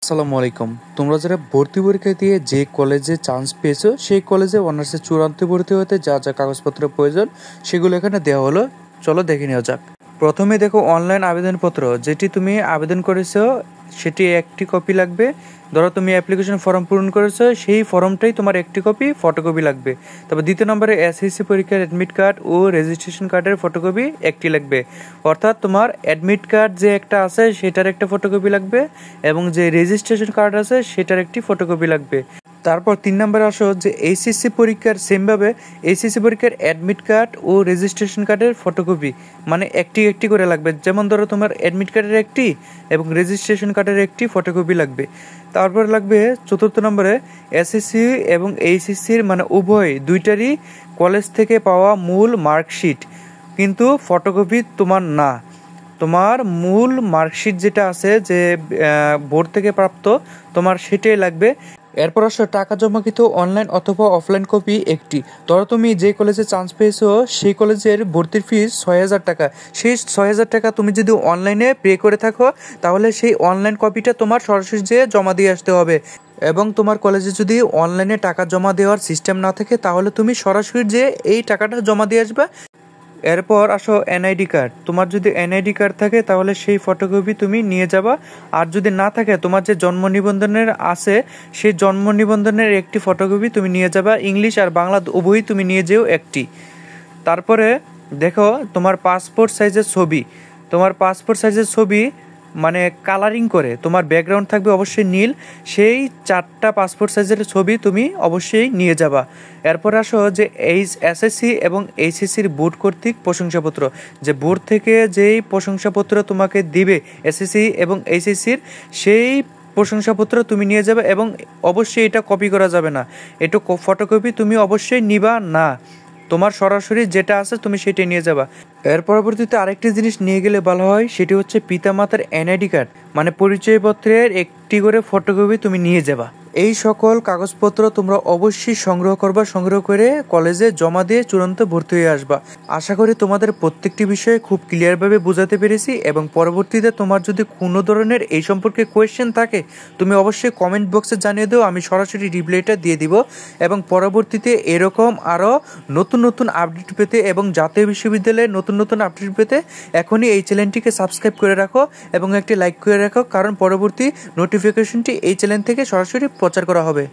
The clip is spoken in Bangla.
আসসালামু আলাইকুম। তোমরা যারা ভর্তি পরীক্ষা দিয়ে যে কলেজে চান্স পেয়েছো সেই কলেজে অনার্সে চূড়ান্ত ভর্তি হতে যা যা কাগজপত্র প্রয়োজন সেগুলো এখানে দেওয়া হলো। চলো দেখে নেওয়া যাক। প্রথমে দেখো অনলাইন আবেদনপত্র যেটি তুমি আবেদন করেছো সেটি একটি কপি লাগবে। ধরো তুমি অ্যাপ্লিকেশন ফর্ম পূরণ করেছো, সেই ফর্মটাই তোমার একটি কপি ফটোকপি লাগবে। তারপর দ্বিতীয় নম্বরে এসএসসি পরীক্ষার অ্যাডমিট কার্ড ও রেজিস্ট্রেশন কার্ডের ফটোকপি একটি লাগবে। অর্থাৎ তোমার অ্যাডমিট কার্ড যে একটা আছে সেটার একটা ফটোকপি লাগবে এবং যে রেজিস্ট্রেশন কার্ড আছে সেটার একটি ফটোকপি লাগবে। তারপর 3 নম্বরে আসো যে এইচএসসি পরীক্ষার সেমভাবে এইচএসসি পরীক্ষার অ্যাডমিট কার্ড ও রেজিস্ট্রেশন কার্ডের ফটোকপি মানে একটি একটি করে লাগবে। যেমন ধরো তোমার অ্যাডমিট কার্ডের একটি এবং রেজিস্ট্রেশন কার্ডের একটি ফটোকপি লাগবে। তারপর লাগবে 4th নম্বরে এসএসসি এবং এইচএসসির মানে উভয় দুইটারই কলেজ থেকে পাওয়া মূল মার্কশিট, কিন্তু ফটোকপি তোমার না। তোমার মূল মার্কশিট যেটা আছে যে বোর্ড থেকে প্রাপ্ত তোমার সেটাই লাগবে। এরপর আসো টাকা জমাকৃত অনলাইন অথবা অফলাইন কপি একটি। ধরো তুমি যে কলেজে চান্স পেয়েছো সেই কলেজের ভর্তির ফিস 6,000 টাকা। সেই 6,000 টাকা তুমি যদি অনলাইনে পে করে থাকো তাহলে সেই অনলাইন কপিটা তোমার সরাসরি যেয়ে জমা দিয়ে আসতে হবে। এবং তোমার কলেজে যদি অনলাইনে টাকা জমা দেওয়ার সিস্টেম না থাকে তাহলে তুমি সরাসরি যে এই টাকাটা জমা দিয়ে আসবে। এরপর আসো এনআইডি কার্ড। তোমার যদি এনআইডি কার্ড থাকে তাহলে সেই ফটোকপি তুমি নিয়ে যাবা। আর যদি না থাকে তোমার যে জন্ম নিবন্ধনের আছে সেই জন্ম নিবন্ধনের একটি ফটোকপি তুমি নিয়ে যাবা। ইংলিশ আর বাংলা উভয়ই তুমি নিয়ে যেও একটি। তারপরে দেখো তোমার পাসপোর্ট সাইজের ছবি। তোমার পাসপোর্ট সাইজের ছবি মানে কালারিং করে তোমার ব্যাকগ্রাউন্ড থাকবে অবশ্যই নীল, সেই 4টা পাসপোর্ট সাইজের ছবি তুমি অবশ্যই নিয়ে যাবা। এরপর আসো যে এসএসসি এবং এইচএসসির বোর্ড কর্তৃক প্রশংসাপত্র। যে বোর্ড থেকে যেই প্রশংসাপত্র তোমাকে দিবে এসএসসি এবং এইচএসসির, সেই প্রশংসাপত্র তুমি নিয়ে যাবে এবং অবশ্যই এটা কপি করা যাবে না। এটা ফটোকপি তুমি অবশ্যই নিবা না। তোমার সরাসরি যেটা আছে তুমি সেটাই নিয়ে যাবা। এর পরবর্তীতে আরেকটি জিনিস নিয়ে গেলে ভালো হয়, সেটি হচ্ছে পিতামাতার এনআইডি কার্ড মানে পরিচয়পত্রের একটি করে ফটোকপি তুমি নিয়ে যাবা। এই সকল কাগজপত্র তোমরা অবশ্যই সংগ্রহ করবা। সংগ্রহ করে কলেজে জমা দিয়ে চূড়ান্ত ভর্তি হয়ে আসবা। আশা করি তোমাদের প্রত্যেকটি বিষয়ে খুব ক্লিয়ারভাবে বোঝাতে পেরেছি এবং পরবর্তীতে তোমার যদি কোনো ধরনের এই সম্পর্কে কোয়েশ্চেন থাকে তুমি অবশ্যই কমেন্ট বক্সে জানিয়ে দাও, আমি সরাসরি রিপ্লাইটা দিয়ে দিব। এবং পরবর্তীতে এরকম আরও নতুন নতুন আপডেট পেতে এবং জাতীয় বিশ্ববিদ্যালয়ের নতুন নতুন আপডেট পেতে এখনই এই চ্যানেলটিকে সাবস্ক্রাইব করে রাখো এবং একটি লাইক করে রাখো, কারণ পরবর্তী নোটিফিকেশনটি এই চ্যানেল থেকে সরাসরি প্রচার করা হবে।